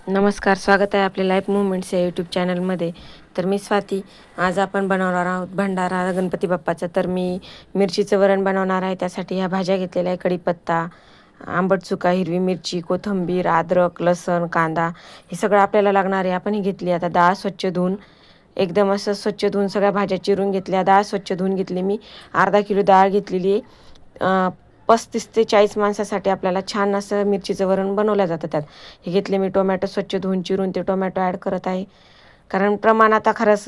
नमस्कार, स्वागत आहे आपल्या लाईफ मुवमेंट्स या यूट्यूब चॅनलमध्ये. तर मी स्वाती. आज आपण बनवणार आहोत भंडारा गणपती बाप्पाचा. तर मी मिरचीचं वरण बनवणार आहे. त्यासाठी ह्या भाज्या घेतलेल्या आहे: कढीपत्ता, आंबट चुका, हिरवी मिरची, कोथिंबीर, अद्रक, लसूण, कांदा. हे सगळं आपल्याला लागणार आहे. आपण ही घेतली. आता डाळ स्वच्छ धुवून, एकदम असं स्वच्छ धुवून सगळ्या भाज्या चिरून घेतल्या. डाळ स्वच्छ धुवून घेतली. मी अर्धा किलो डाळ घेतलेली आहे. 35 ते 40 माणसासाठी आपल्याला छान असं मिरचीचं वरण बनवलं जातं. त्यात हे घेतले मी टोमॅटो स्वच्छ धुवून चिरून ते टोमॅटो ॲड करत आहे. कारण प्रमाण आता खरंच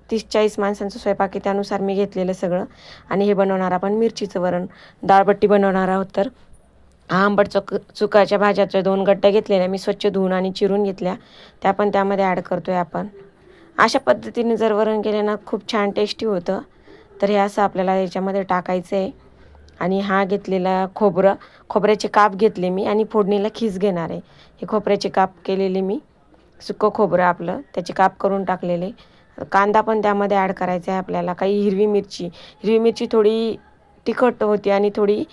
30-40 माणसांचं स्वयंपाक आहे, त्यानुसार मी घेतलेलं सगळं. आणि हे बनवणार आपण मिरचीचं वरण, डाळबट्टी बनवणार आहोत. तर आंबट चुकाच्या भाज्याच्या 2 गड्ड्या घेतलेल्या मी स्वच्छ धुवून आणि चिरून घेतल्या. त्या पण त्यामध्ये ॲड करतो आहे आपण. अशा पद्धतीने जर वरण केले ना खूप छान टेस्टी होतं. तर हे असं आपल्याला याच्यामध्ये टाकायचं आहे. आणि हा घेतलेला खोबऱ्याचे काप घेतले मी आणि फोडणीला खीस घेणार आहे. हे खोबऱ्याचे काप केलेले मी, सुकं खोबरं आपलं, त्याचे काप करून टाकलेले. कांदा पण त्यामध्ये ॲड करायचा आहे आपल्याला. काही हिरवी मिरची थोडी तिखट होती आणि थोडी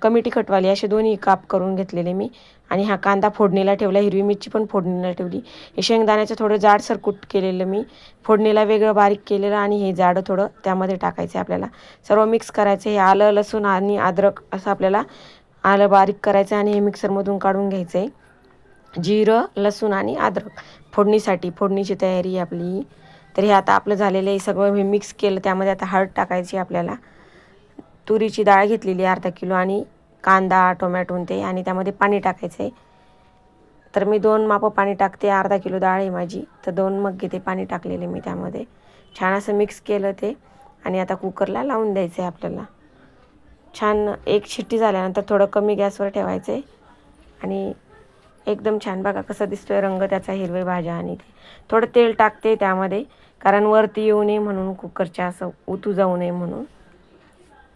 कमी तिखटवाली, असे दोन्ही काप करून घेतलेले मी. आणि हा कांदा फोडणीला ठेवला, हिरवी मिरची पण फोडणीला ठेवली. हे शेंगदाण्याचं थोडं जाडसर कूट केलेलं मी, फोडणीला वेगळं बारीक केलेलं आणि हे जाडं थोडं त्यामध्ये टाकायचं आहे आपल्याला. सर्व मिक्स करायचं. हे आलं, लसूण आणि अद्रक असं आपल्याला आलं बारीक करायचं आणि हे मिक्सरमधून काढून घ्यायचं आहे. जिरं, लसूण आणि अद्रक फोडणीची तयारी आपली. तर हे आता आपलं झालेलं आहे. सगळं हे मिक्स केलं. त्यामध्ये आता हळद टाकायची आपल्याला. तुरीची डाळ घेतलेली अर्धा किलो आणि कांदा, टोमॅटो ते, आणि त्यामध्ये पाणी टाकायचं आहे. तर मी 2 मापं पाणी टाकते. अर्धा किलो डाळ आहे माझी, तर 2 मग घेते पाणी टाकलेले मी त्यामध्ये. छान असं मिक्स केलं ते आणि आता कुकरला लावून द्यायचं आहे आपल्याला. छान एक शिट्टी झाल्यानंतर थोडं कमी गॅसवर ठेवायचं आहे आणि एकदम छान बघा कसं दिसतोय रंग त्याचा, हिरवे भाज्या. आणि ते थोडं तेल टाकते त्यामध्ये, कारण वरती येऊ नये म्हणून, कुकरच्या असं उतू जाऊ नये म्हणून,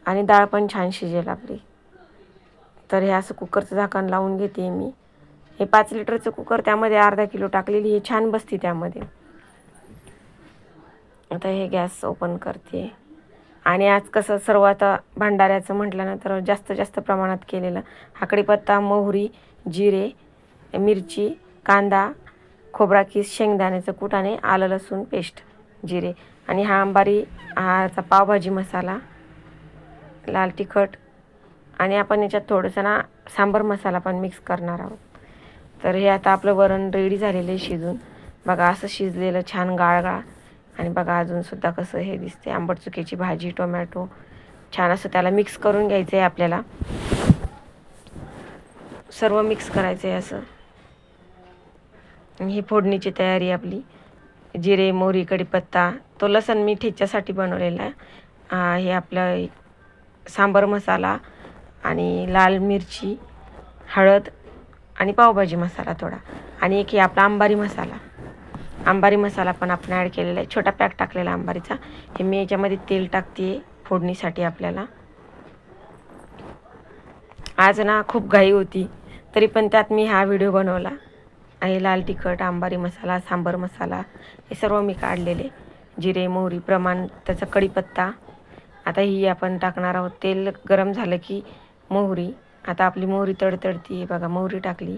आणि डाळ पण छान शिजेल आपली. तर हे असं कुकरचं झाकण लावून घेते मी. हे 5 लिटरचं कुकर, त्यामध्ये अर्धा किलो टाकलेली, हे छान बसते त्यामध्ये. आता हे गॅस ओपन करते. आणि आज कसं सर्व आता भंडाऱ्याचं म्हटलं ना तर जास्त प्रमाणात केलेलं. हा कढीपत्ता, मोहरी, जिरे, मिरची, कांदा, खोबरा किस, शेंगदाण्याचं कूट आणि आलं लसूण पेस्ट, जिरे. आणि हा अंबारी, हाचा पावभाजी मसाला, लाल तिखट, आणि आपण याच्यात थोडंसं ना सांबर मसाला पण मिक्स करणार आहोत. तर हे आता आपलं वरण रेडी झालेलं आहे शिजून. बघा असं शिजलेलं छान गाळगाळ. आणि बघा अजूनसुद्धा कसं हे दिसते. आंबट चुक्याची भाजी, टोमॅटो, छान असं त्याला मिक्स करून घ्यायचं आहे आपल्याला. सर्व मिक्स करायचं आहे असं. ही फोडणीची तयारी आपली. जिरे, मोहरी, कढीपत्ता, तो लसण मी ठेच्यासाठी बनवलेला आहे. हे आपलं सांबर मसाला आणि लाल मिरची, हळद आणि पावभाजी मसाला थोडा, आणि एक हे आपला अंबारी मसाला पण आपण ॲड केलेला आहे. छोटा पॅक टाकलेला अंबारीचा. हे मी याच्यामध्ये तेल टाकते फोडणीसाठी आपल्याला. आज ना खूप घाई होती, तरी पण त्यात मी हा व्हिडिओ बनवला. आहे लाल तिखट, अंबारी मसाला, सांबर मसाला, हे सर्व मी काढलेले. जिरे, मोहरी प्रमाण, त्याचा कढीपत्ता. आता ही आपण टाकणार आहोत. तेल गरम झालं की मोहरी, आता आपली मोहरी तडतडती आहे बघा, मोहरी टाकली.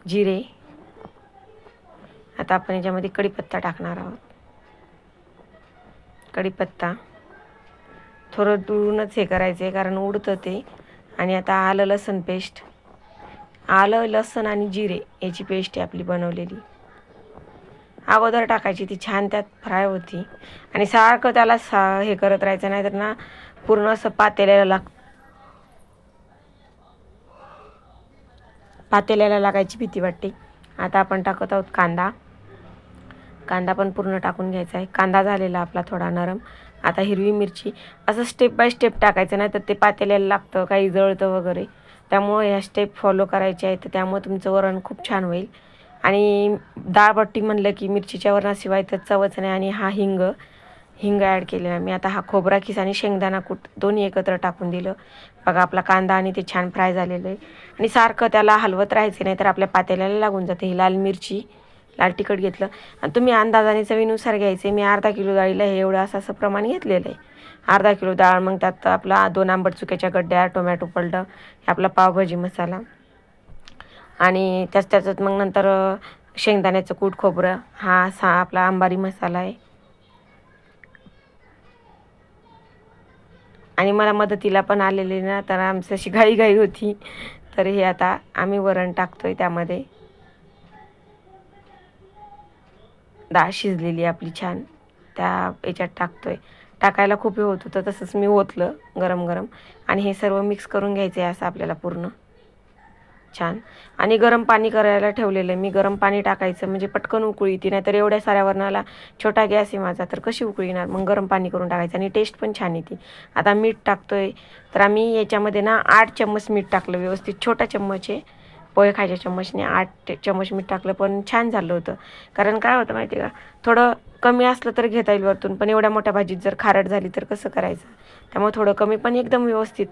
जिरे, आता आपण याच्यामध्ये कढीपत्ता टाकणार आहोत. कढीपत्ता थोडं दुरूनच हे करायचं आहे कारण उडतं ते. आणि आता आलं लसूण पेस्ट, आलं लसूण आणि जिरे याची पेस्ट आहे आपली बनवलेली. अगोदर टाकायची, ती छान त्यात फ्राय होती. आणि सारखं त्याला हे करत राहायचं, नाही तर ना पूर्ण असं पातेल्याला लागायची भीती वाटते. आता आपण टाकत आहोत कांदा पण पूर्ण टाकून घ्यायचा आहे. कांदा झालेला आपला थोडा नरम. आता हिरवी मिरची, असं स्टेप बाय स्टेप टाकायचं, नाही तर ते पातेल्याला लागतं, काही जळतं वगैरे. त्यामुळे ह्या स्टेप फॉलो करायच्या आहेत. तर त्यामुळे तुमचं वरण खूप छान होईल. आणि डाळबट्टी म्हणलं की मिरचीच्या वरणाशिवाय तर चवच नाही. आणि हा हिंग ॲड केलेला मी. आता हा खोबरा खिस आणि शेंगदाणा कूट दोन्ही एकत्र टाकून दिलं. बघा आपला कांदा आणि ते छान फ्राय झालेलं आहे. आणि सारखं त्याला हलवत राहायचं, नाही तर आपल्या पातेल्याला लागून जाते. ही लाल मिरची, लाल तिखट घेतलं आणि तुम्ही अंदाजाने चवीनुसार घ्यायचे. मी अर्धा किलो डाळीला हे एवढं असं प्रमाण घेतलेलं आहे. अर्धा किलो डाळ, मग त्यात आपला 2 आंबट चुक्याच्या गड्ड्या, टोमॅटो पलटं, हे आपला पावभाजी मसाला, आणि त्याच्यात मग नंतर शेंगदाण्याचं कूट, खोबरं, हा असा आपला अंबारी मसाला आहे. आणि मला मदतीला पण आलेले ना, तर आमची अशी घाई होती. तर हे आता आम्ही वरण टाकतोय त्यामध्ये. डाळ शिजलेली आपली छान त्या याच्यात टाकतोय. टाकायला खूप हे होत होतं, तसंच मी ओतलं गरम गरम. आणि हे सर्व मिक्स करून घ्यायचं आहे असं आपल्याला पूर्ण छान. आणि गरम पाणी करायला ठेवलेलं आहे मी. गरम पाणी टाकायचं म्हणजे पटकन उकळी येते, नाहीतर एवढ्या साऱ्या वरणाला छोटा गॅस आहे माझा, तर कशी उकळी येणार. मग गरम पाणी करून टाकायचं आणि टेस्ट पण छान येते. आता मीठ टाकतोय. तर आम्ही याच्यामध्ये ना 8 चम्मच मीठ टाकलं व्यवस्थित. छोटा चम्मच आहे, पोहे खायच्या चम्मचने 8 चम्मच मीठ टाकलं, पण छान झालं होतं. कारण काय होतं माहिती आहे का, थोडं कमी असलं तर घेता येईल वरतून, पण एवढ्या मोठ्या भाजीत जर खारट झाली तर कसं करायचं. त्यामुळे थोडं कमी, पण एकदम व्यवस्थित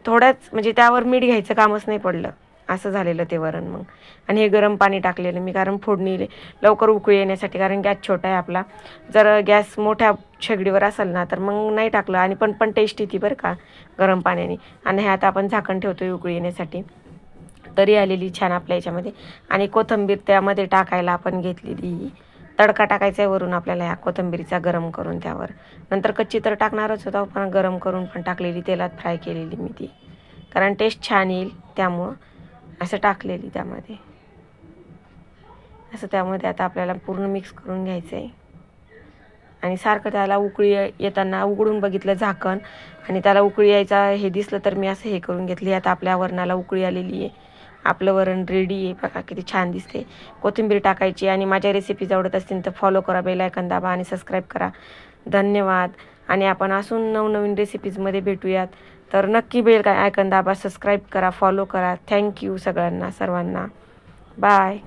थोड्याच म्हणजे त्यावर मीठ घ्यायचं कामच नाही पडलं, असं झालेलं ते वरण मग. आणि हे गरम पाणी टाकलेलं मी, कारण फोडणी लवकर उकळी येण्यासाठी, कारण गॅस छोटा आहे आपला. जर गॅस मोठ्या शेगडीवर असेल ना तर मग नाही टाकलं, आणि पण टेस्ट येते बरं का गरम पाण्याने. आणि हे आता आपण झाकण ठेवतो उकळी येण्यासाठी. तरी आलेली छान आपल्या याच्यामध्ये. आणि कोथिंबीर त्यामध्ये टाकायला आपण घेतलेली. तडका टाकायचा आहे वरून आपल्याला ह्या कोथिंबीरीचा गरम करून त्यावर. नंतर कच्ची तर टाकणारच होता, पण गरम करून पण टाकलेली, तेलात फ्राय केलेली मी ती, कारण टेस्ट छान येईल त्यामुळं असं टाकलेली त्यामध्ये. असं त्यामध्ये आता आपल्याला पूर्ण मिक्स करून घ्यायचं आहे. आणि सारखं त्याला उकळी येताना उघडून बघितलं झाकण, आणि त्याला उकळी यायचा हे दिसलं तर मी असं हे करून घेतली. आता आपल्या वरणाला उकळी आलेली आहे. आपलं वरण रेडी आहे. बघा किती छान दिसते. कोथिंबीर टाकायची. आणि माझ्या रेसिपीज आवडत असतील तर फॉलो करा, बेल आयकॉन दाबा आणि सबस्क्राईब करा. धन्यवाद. आणि आपण अजून नवनवीन रेसिपीजमध्ये भेटूयात. तर नक्की बेल आयकॉन दाबा, सबस्क्राईब करा, फॉलो करा. थँक्यू सगळ्यांना, सर्वांना. बाय.